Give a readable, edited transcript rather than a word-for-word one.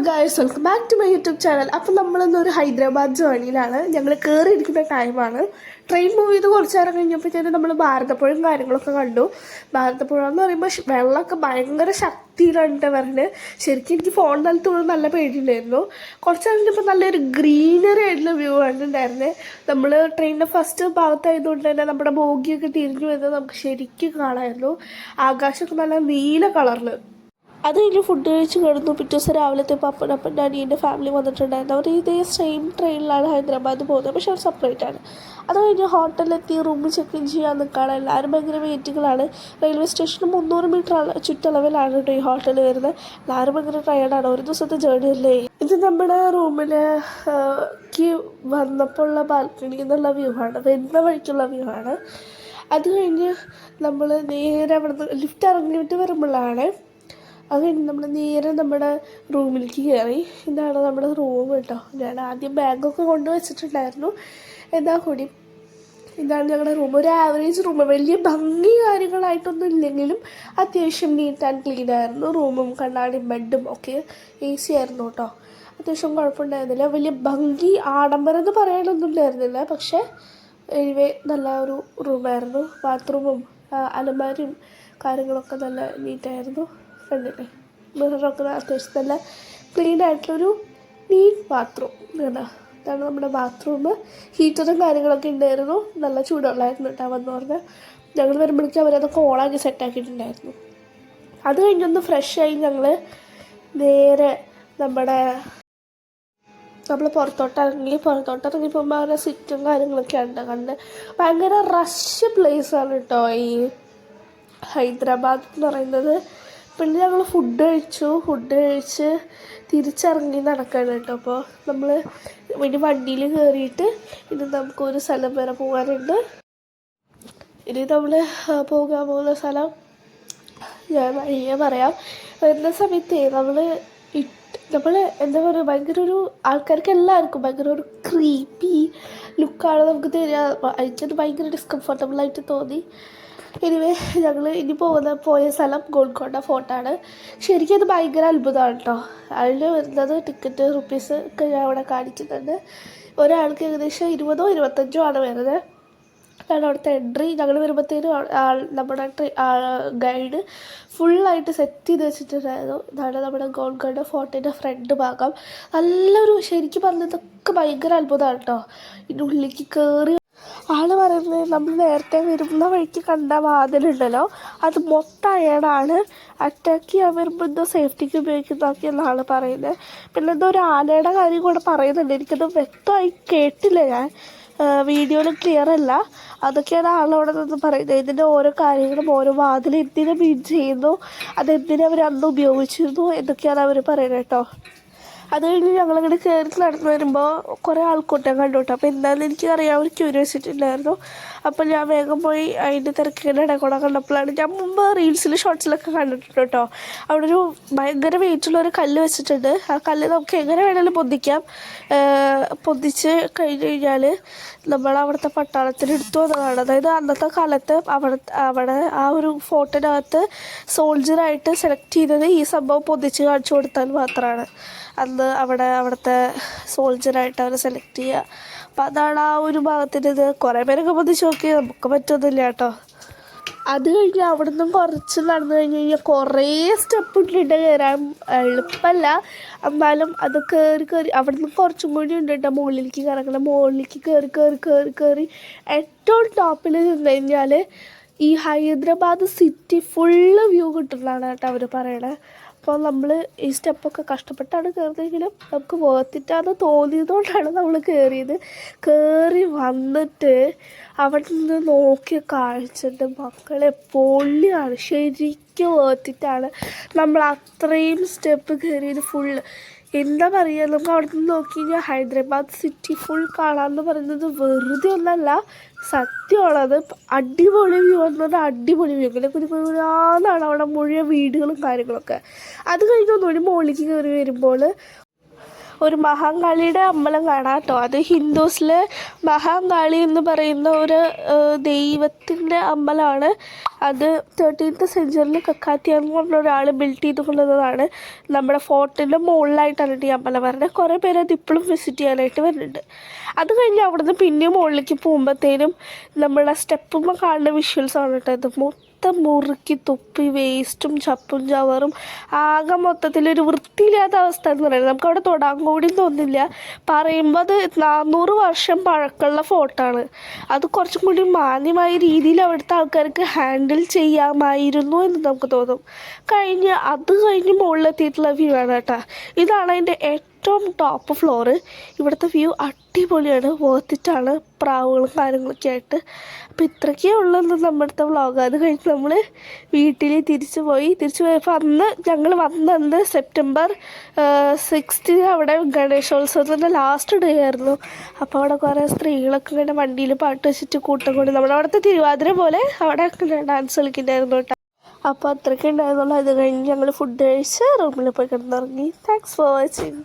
Guys, welcome back to my YouTube channel. അപ്പം നമ്മളിന്നൊരു ഹൈദരാബാദ് ജേണിയിലാണ്. ഞങ്ങൾ കയറിയിരിക്കുന്ന ടൈമാണ്. ട്രെയിൻ മൂവ് ചെയ്ത് കുറച്ച് നേരം കഴിഞ്ഞപ്പോഴത്തേനും നമ്മൾ ഭാരതപ്പുഴയും കാര്യങ്ങളൊക്കെ കണ്ടു. ഭാരതപ്പുഴ എന്ന് പറയുമ്പോൾ വെള്ളമൊക്കെ ഭയങ്കര ശക്തിയിലാണ് വരുന്നത്. ശരിക്കും എനിക്ക് ഫോൺ നിലത്തുകൊണ്ട് നല്ല പേടിയുണ്ടായിരുന്നു. കുറച്ച് കഴിഞ്ഞപ്പോൾ നല്ലൊരു ഗ്രീനറി ആയിട്ടുള്ള വ്യൂ കണ്ടിട്ടുണ്ടായിരുന്നത്. നമ്മൾ ട്രെയിനിൻ്റെ ഫസ്റ്റ് ഭാഗത്തായതുകൊണ്ട് തന്നെ നമ്മുടെ ബോഗിയൊക്കെ തിരിഞ്ഞു വരുന്നത് നമുക്ക് ശരിക്കും കാണാമായിരുന്നു. ആകാശമൊക്കെ നല്ല നീല കളറിൽ. അത് കഴിഞ്ഞ് ഫുഡ് കഴിച്ച് കിടന്നു. പിറ്റേ ദിവസം രാവിലത്തെ അപ്പൻ്റെ അനിയൻ്റെ ഫാമിലി വന്നിട്ടുണ്ടായിരുന്നു. അവർ ഇതേ സെയിം ട്രെയിനിലാണ് ഹൈദരാബാദ് പോകുന്നത്, പക്ഷെ അവർ സെപ്പറേറ്റ് ആണ്. അത് കഴിഞ്ഞ് ഹോട്ടലിലെത്തി റൂമിൽ ചെക്ക് ഇൻ ചെയ്യാൻ നിൽക്കുകയാണ്. എല്ലാവരും ഭയങ്കര വെയിറ്റുകളാണ്. റെയിൽവേ സ്റ്റേഷന് 300 മീറ്റർ ചുറ്റളവിലാണ് കേട്ടോ ഈ ഹോട്ടൽ വരുന്നത്. എല്ലാവരും ഭയങ്കര ടയർഡാണ്. ഒരു ദിവസത്തെ ജേർണി അല്ലേ ഇത്. നമ്മുടെ റൂമിലേക്ക് വന്നപ്പോൾ ഉള്ള ബാൽക്കണി എന്നുള്ള വ്യൂ ആണ്, വരുന്ന വഴിക്കുള്ള വ്യൂ ആണ്. അത് കഴിഞ്ഞ് നമ്മൾ നേരെ അവിടെ നിന്ന് ലിഫ്റ്റ് ഇറങ്ങിയിട്ട് വരുമ്പോഴാണ് അത് കഴിഞ്ഞ് നമ്മൾ നേരെ നമ്മുടെ റൂമിലേക്ക് കയറി. ഇതാണ് നമ്മുടെ റൂം കേട്ടോ. ഞാൻ ആദ്യം ബാഗൊക്കെ കൊണ്ടുവച്ചിട്ടുണ്ടായിരുന്നു. എന്നാൽ കൂടി ഇതാണ് ഞങ്ങളുടെ റൂം. ഒരു ആവറേജ് റൂം, വലിയ ഭംഗി കാര്യങ്ങളായിട്ടൊന്നും ഇല്ലെങ്കിലും അത്യാവശ്യം നീറ്റ് ആൻഡ് ക്ലീൻ ആയിരുന്നു. റൂമും കണ്ണാടിയും ബെഡും ഒക്കെ AC ആയിരുന്നു കേട്ടോ. അത്യാവശ്യം കുഴപ്പമുണ്ടായിരുന്നില്ല. വലിയ ഭംഗി ആഡംബരം എന്ന് പറയാനൊന്നും ഉണ്ടായിരുന്നില്ല, പക്ഷേ എനിവേ നല്ല ഒരു റൂമായിരുന്നു. ബാത്റൂമും അലമാരിയും കാര്യങ്ങളൊക്കെ നല്ല നീറ്റായിരുന്നു. കണ്ടില്ലേ, മിററൊക്കെ അത്യാവശ്യം നല്ല ക്ലീൻ ആയിട്ടുള്ളൊരു നീറ്റ് ബാത്റൂം. ഇതാണ് നമ്മുടെ ബാത്റൂം. ഹീറ്ററും കാര്യങ്ങളൊക്കെ ഉണ്ടായിരുന്നു. നല്ല ചൂടുള്ളായിരുന്നു കേട്ടോ വന്ന് പറഞ്ഞാൽ. ഞങ്ങൾ വരുമ്പോഴേക്കും അവരതൊക്കെ ഓണാക്കി സെറ്റാക്കിയിട്ടുണ്ടായിരുന്നു. അത് കഴിഞ്ഞൊന്ന് ഫ്രഷായി ഞങ്ങൾ നേരെ നമ്മൾ പുറത്തോട്ടിറങ്ങിയപ്പോൾ അവരുടെ സിറ്റും കാര്യങ്ങളൊക്കെ ഉണ്ട്. കണ്ട് ഭയങ്കര റഷ് പ്ലേസാണ് കേട്ടോ ഈ ഹൈദരാബാദ് എന്ന് പറയുന്നത്. പിന്നെ ഞങ്ങൾ ഫുഡ് കഴിച്ച് തിരിച്ചിറങ്ങി നടക്കുകയാണ് കേട്ടോ. അപ്പോൾ നമ്മൾ ഇനി വണ്ടിയിൽ കയറിയിട്ട് ഇനി നമുക്കൊരു സ്ഥലം വരെ പോകാനുണ്ട്. ഇനി നമ്മൾ പോകാൻ പോകുന്ന സ്ഥലം ഞാൻ വഴിയേ പറയാം. വരുന്ന സമയത്തേ നമ്മൾ എന്താ പറയുക, ഭയങ്കര ഒരു ആൾക്കാർക്ക് എല്ലാവർക്കും ഭയങ്കര ഒരു ക്രീപ്പി ലുക്കാണ് നമുക്ക് തരിക. എനിക്കത് ഭയങ്കര ഡിസ്കംഫർട്ടബിളായിട്ട് തോന്നി. എനിവേ ഞങ്ങൾ ഇനി പോയ സ്ഥലം ഗോൾക്കൊണ്ട ഫോർട്ടാണ്. ശരിക്കും അത് ഭയങ്കര അത്ഭുതമാണ് കേട്ടോ. അതിൽ വരുന്നത് ടിക്കറ്റ് റുപ്പീസ് ഒക്കെ ഞാൻ അവിടെ കാണിച്ചിട്ടുണ്ട്. ഒരാൾക്ക് ഏകദേശം 20-25 ആണ് വരുന്നത്. അതാണ് അവിടുത്തെ എൻട്രി. ഞങ്ങൾ വരുമ്പോഴത്തേനും നമ്മുടെ ഗൈഡ് ഫുള്ളായിട്ട് സെറ്റ് ചെയ്ത് വെച്ചിട്ടുണ്ടായിരുന്നു. ഇതാണ് നമ്മുടെ ഗോൾക്കൊണ്ട ഫോർട്ടിൻ്റെ ഫ്രണ്ട് ഭാഗം. നല്ലൊരു ശരിക്കും പറഞ്ഞതൊക്കെ ഭയങ്കര അത്ഭുതമാണ് കേട്ടോ. ഇതിൻ്റെ ഉള്ളിലേക്ക് കയറി ആൾ പറയുന്നത് നമ്മൾ നേരത്തെ വരുന്ന വഴിക്ക് കണ്ട വാതിലുണ്ടല്ലോ, അത് മൊത്തം അയാളാണ് അറ്റാക്ക് ചെയ്യാൻ വരുമ്പോൾ എന്തോ സേഫ്റ്റിക്ക് ഉപയോഗിക്കുന്നതൊക്കെ എന്നാണ് പറയുന്നത്. പിന്നെ എന്തോ ഒരു ആനയുടെ കാര്യം കൂടെ പറയുന്നുണ്ട്. എനിക്കത് വ്യക്തമായി കേട്ടില്ല, ഞാൻ വീഡിയോയിൽ ക്ലിയർ അല്ല. അതൊക്കെയാണ് ആളവിടെ നിന്ന് പറയുന്നത്. ഇതിൻ്റെ ഓരോ കാര്യങ്ങളും ഓരോ വാതിൽ എന്തിനു മീൻ ചെയ്യുന്നു, അതെന്തിനവർ അന്ന് ഉപയോഗിച്ചിരുന്നു എന്നൊക്കെയാണ് അവർ പറയുന്നത് കേട്ടോ. അത് കഴിഞ്ഞ് ഞങ്ങളിങ്ങനെ കയറി നടന്നു വരുമ്പോൾ കുറേ ആൾക്കൂട്ടം കണ്ടു കേട്ടോ. അപ്പോൾ എന്തായാലും എനിക്കറിയാൻ ഒരു ക്യൂരിയോസിറ്റി ഉണ്ടായിരുന്നു. അപ്പോൾ ഞാൻ വേഗം പോയി അതിൻ്റെ തിരക്കിൻ്റെ ഇടയ്ക്കൂടെ കണ്ടപ്പോഴാണ് ഞാൻ മുമ്പ് റീൽസിൽ ഷോർട്സിലൊക്കെ കണ്ടിട്ടുണ്ട് കേട്ടോ. അവിടെ ഒരു ഭയങ്കര വെയിറ്റുള്ളൊരു കല്ല് വെച്ചിട്ടുണ്ട്. ആ കല്ല് നമുക്ക് എങ്ങനെ വേണമെങ്കിലും പൊന്തിച്ച് കഴിഞ്ഞ് കഴിഞ്ഞാൽ നമ്മളവിടുത്തെ പട്ടാളത്തിന് എടുത്തു വന്നതാണ്. അതായത് അന്നത്തെ കാലത്ത് അവിടെ ആ ഒരു ഫോർട്ടിനകത്ത് സോൾജറായിട്ട് സെലക്ട് ചെയ്തത് ഈ സംഭവം പൊന്തിച്ച് കാണിച്ചു കൊടുത്താൽ മാത്രമാണ് അന്ന് അവിടുത്തെ സോൾജറായിട്ട് അവരെ സെലക്ട് ചെയ്യുക. അപ്പം അതാണ് ആ ഒരു ഭാഗത്തിൻ്റെ ഇത്. കുറേ പേരൊക്കെ പൊന്തിച്ച് നോക്കി, നമുക്ക് പറ്റൊന്നുമില്ല കേട്ടോ. അത് കഴിഞ്ഞ് അവിടെ നിന്നും കുറച്ച് നടന്നു കഴിഞ്ഞ് കഴിഞ്ഞാൽ കുറേ സ്റ്റെപ്പ് ഇട്ടിട്ട് കയറാൻ എളുപ്പമല്ല. എന്നാലും അത് കയറി അവിടെ നിന്ന് കുറച്ചും കൂടി ഉണ്ട് കേട്ടോ മുകളിലേക്ക് കയറണം. മുകളിലേക്ക് കയറി ഏറ്റവും ടോപ്പിൽ നിന്ന് കഴിഞ്ഞാൽ ഈ ഹൈദരാബാദ് സിറ്റി ഫുള്ള് വ്യൂ കിട്ടുന്നതാണ് കേട്ടോ അവർ പറയണത്. അപ്പോൾ നമ്മൾ ഈ സ്റ്റെപ്പൊക്കെ കഷ്ടപ്പെട്ടാണ് കയറുന്നതെങ്കിലും നമുക്ക് വേർത്തിട്ടാന്ന് തോന്നിയതുകൊണ്ടാണ് നമ്മൾ കയറി വന്നിട്ട് അവിടെ നിന്ന് നോക്കിയ കാഴ്ചൻ്റെ മക്കളെ പൊള്ളിയാണ്. ശരിക്കും വേർത്തിട്ടാണ് നമ്മൾ അത്രയും സ്റ്റെപ്പ് കയറിയത്. ഫുള്ള് എന്താ പറയുക, നമുക്ക് അവിടെ നിന്ന് നോക്കി കഴിഞ്ഞാൽ ഹൈദരാബാദ് സിറ്റി ഫുൾ കാണാമെന്ന് പറയുന്നത് വെറുതെ ഒന്നല്ല, സത്യമാണത്. അടിപൊളി വ്യൂ എന്നത് അടിപൊളി വ്യൂ. ഇങ്ങനെ കുഞ്ഞാന്നാണ് അവിടെ മുഴുവൻ വീടുകളും കാര്യങ്ങളൊക്കെ. അത് കഴിഞ്ഞൊന്നുകൂടി മുകളിലേക്ക് കയറി വരുമ്പോൾ ഒരു മഹാകാളിയുടെ അമ്പലം കാണാം കേട്ടോ. അത് ഹിന്ദുസിലെ മഹാകാളി എന്ന് പറയുന്ന ഒരു ദൈവത്തിൻ്റെ അമ്പലമാണ്. അത് 13th സെഞ്ച്വറിയിൽ കക്കാത്തിയ എന്ന് പറഞ്ഞ ഒരാൾ ബിൽഡ് ചെയ്ത് കൊണ്ടുവന്നതാണ്. നമ്മുടെ ഫോർട്ടിൻ്റെ മുകളിലായിട്ടാണ് ഈ അമ്പലം വരുന്നത്. കുറേ പേര് അത് ഇപ്പോഴും വിസിറ്റ് ചെയ്യാനായിട്ട് വരുന്നുണ്ട്. അത് കഴിഞ്ഞ് അവിടുന്ന് പിന്നെയും മുകളിലേക്ക് പോകുമ്പോഴത്തേനും നമ്മുടെ സ്റ്റെപ്പുമ്പോൾ കാണുന്ന വിഷ്വൽസാണ് കേട്ടോ. ഇത് മൊത്തം മുറുക്കി തുപ്പി വേസ്റ്റും ചപ്പും ചവറും ആകെ മൊത്തത്തിലൊരു വൃത്തിയില്ലാത്ത അവസ്ഥ എന്ന് പറയുന്നത്. നമുക്കവിടെ തൊടാൻ കൂടി തോന്നില്ല. പറയുമ്പോൾ അത് 400 വർഷം പഴക്കമുള്ള ഫോർട്ടാണ്. അത് കുറച്ചും കൂടി മാന്യമായ രീതിയിൽ അവിടുത്തെ ആൾക്കാർക്ക് ഹാൻഡിൽ ചെയ്യാമായിരുന്നു എന്ന് നമുക്ക് തോന്നും. അത് കഴിഞ്ഞ് മുകളിലെത്തിയിട്ടുള്ള വ്യൂ ആണ് കേട്ടോ. ഇതാണ് അതിൻ്റെ ഏറ്റവും ടോപ്പ് ഫ്ലോറ്. ഇവിടുത്തെ വ്യൂ അടിപൊളിയാണ്, വേർത്തിട്ടാണ്, പ്രാവുകളും കാര്യങ്ങളൊക്കെ ആയിട്ട്. അപ്പോൾ ഇത്രയ്ക്കേ ഉള്ളൂ നമ്മുടെ വ്ളോഗ്. അത് കഴിഞ്ഞ് നമ്മൾ വീട്ടിൽ തിരിച്ചു പോയപ്പോൾ ഞങ്ങൾ വന്നത് സെപ്റ്റംബർ 6 അവിടെ ഗണേശോത്സവത്തിൻ്റെ ലാസ്റ്റ് ഡേ ആയിരുന്നു. അപ്പോൾ അവിടെ കുറേ സ്ത്രീകളൊക്കെ ഇങ്ങനെ വണ്ടിയിൽ പാട്ട് വെച്ചിട്ട് കൂട്ടം കൊണ്ട് നമ്മുടെ അവിടുത്തെ തിരുവാതിര പോലെ അവിടെ ഡാൻസ് കളിക്കുന്നുണ്ടായിരുന്നു കേട്ടോ. അപ്പോൾ അത്രയ്ക്ക് ഉണ്ടായിരുന്നുള്ളൂ. അത് കഴിഞ്ഞ് ഞങ്ങൾ ഫുഡ് കഴിച്ച് റൂമിൽ പോയി കിടന്നുറങ്ങി. Thanks for watching.